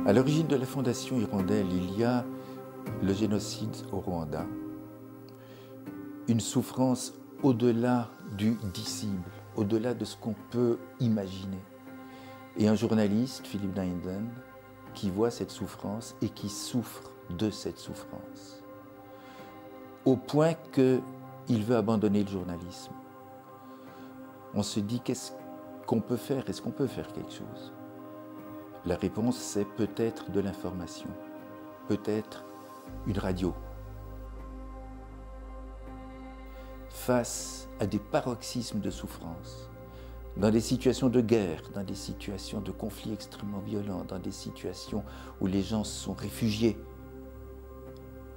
À l'origine de la Fondation Hirondelle, il y a le génocide au Rwanda, une souffrance au-delà du dissible, au-delà de ce qu'on peut imaginer. Et un journaliste, Philippe Deinden, qui voit cette souffrance et qui souffre de cette souffrance, au point qu'il veut abandonner le journalisme. On se dit, qu'est-ce qu'on peut faire? Est-ce qu'on peut faire quelque chose? La réponse, c'est peut-être de l'information, peut-être une radio. Face à des paroxysmes de souffrance, dans des situations de guerre, dans des situations de conflits extrêmement violents, dans des situations où les gens sont réfugiés,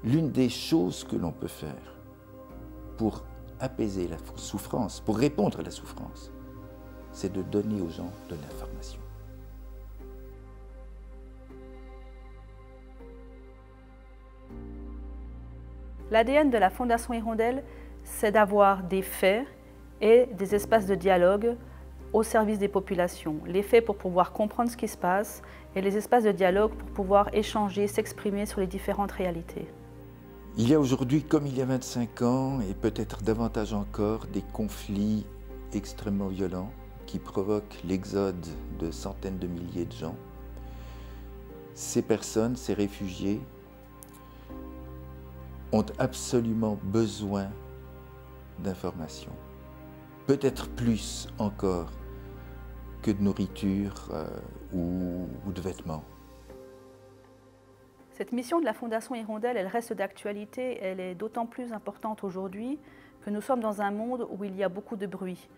l'une des choses que l'on peut faire pour apaiser la souffrance, pour répondre à la souffrance, c'est de donner aux gens de l'information. L'ADN de la Fondation Hirondelle, c'est d'avoir des faits et des espaces de dialogue au service des populations. Les faits pour pouvoir comprendre ce qui se passe et les espaces de dialogue pour pouvoir échanger, s'exprimer sur les différentes réalités. Il y a aujourd'hui, comme il y a 25 ans, et peut-être davantage encore, des conflits extrêmement violents qui provoquent l'exode de centaines de milliers de gens. Ces personnes, ces réfugiés, ont absolument besoin d'informations, peut-être plus encore que de nourriture ou de vêtements. Cette mission de la Fondation Hirondelle, elle reste d'actualité, elle est d'autant plus importante aujourd'hui que nous sommes dans un monde où il y a beaucoup de bruit,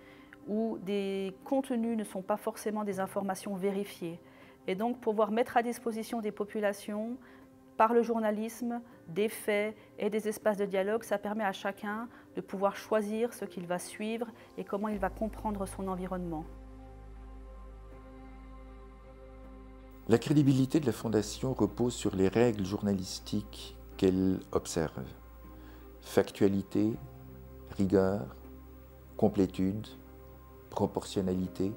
où des contenus ne sont pas forcément des informations vérifiées. Et donc pouvoir mettre à disposition des populations, par le journalisme, des faits et des espaces de dialogue, ça permet à chacun de pouvoir choisir ce qu'il va suivre et comment il va comprendre son environnement. La crédibilité de la Fondation repose sur les règles journalistiques qu'elle observe. Factualité, rigueur, complétude, proportionnalité,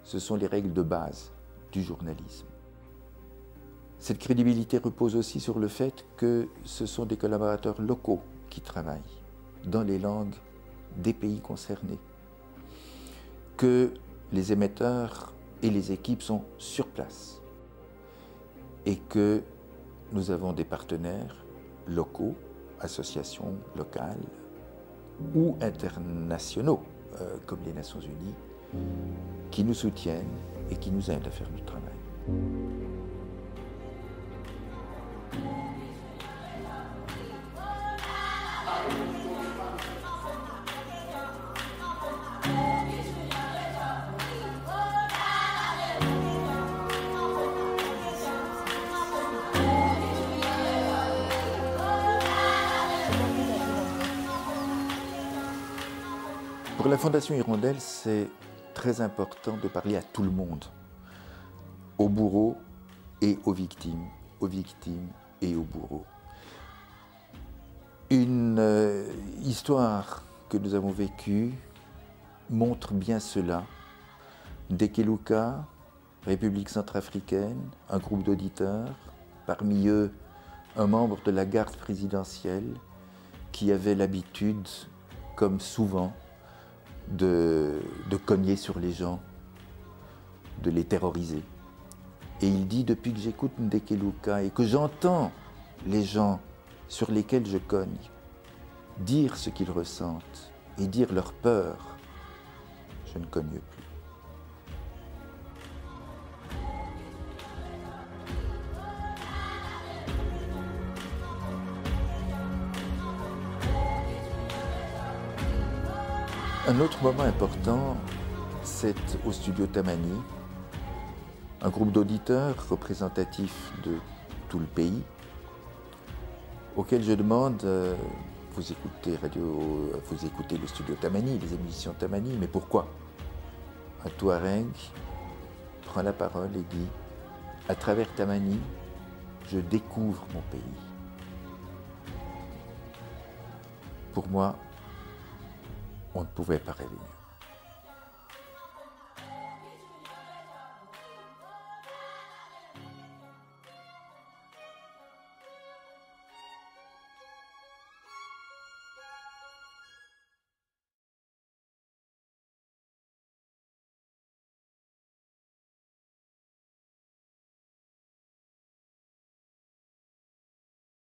ce sont les règles de base du journalisme. Cette crédibilité repose aussi sur le fait que ce sont des collaborateurs locaux qui travaillent dans les langues des pays concernés, que les émetteurs et les équipes sont sur place et que nous avons des partenaires locaux, associations locales ou internationaux, comme les Nations Unies, qui nous soutiennent et qui nous aident à faire notre travail. Pour la Fondation Hirondelle, c'est très important de parler à tout le monde, aux bourreaux et aux victimes et aux bourreaux. Une histoire que nous avons vécue montre bien cela. Ndekeluka, République centrafricaine, un groupe d'auditeurs, parmi eux un membre de la garde présidentielle qui avait l'habitude, comme souvent, de cogner sur les gens, de les terroriser. Et il dit, depuis que j'écoute Ndekeluka et que j'entends les gens sur lesquels je cogne dire ce qu'ils ressentent et dire leur peur, je ne cogne plus. Un autre moment important, c'est au studio Tamani, un groupe d'auditeurs représentatifs de tout le pays, auquel je demande, vous écoutez le studio Tamani, les émissions Tamani, mais pourquoi? Un Touareg prend la parole et dit, à travers Tamani, je découvre mon pays. Pour moi, on ne pouvait pas rêver mieux.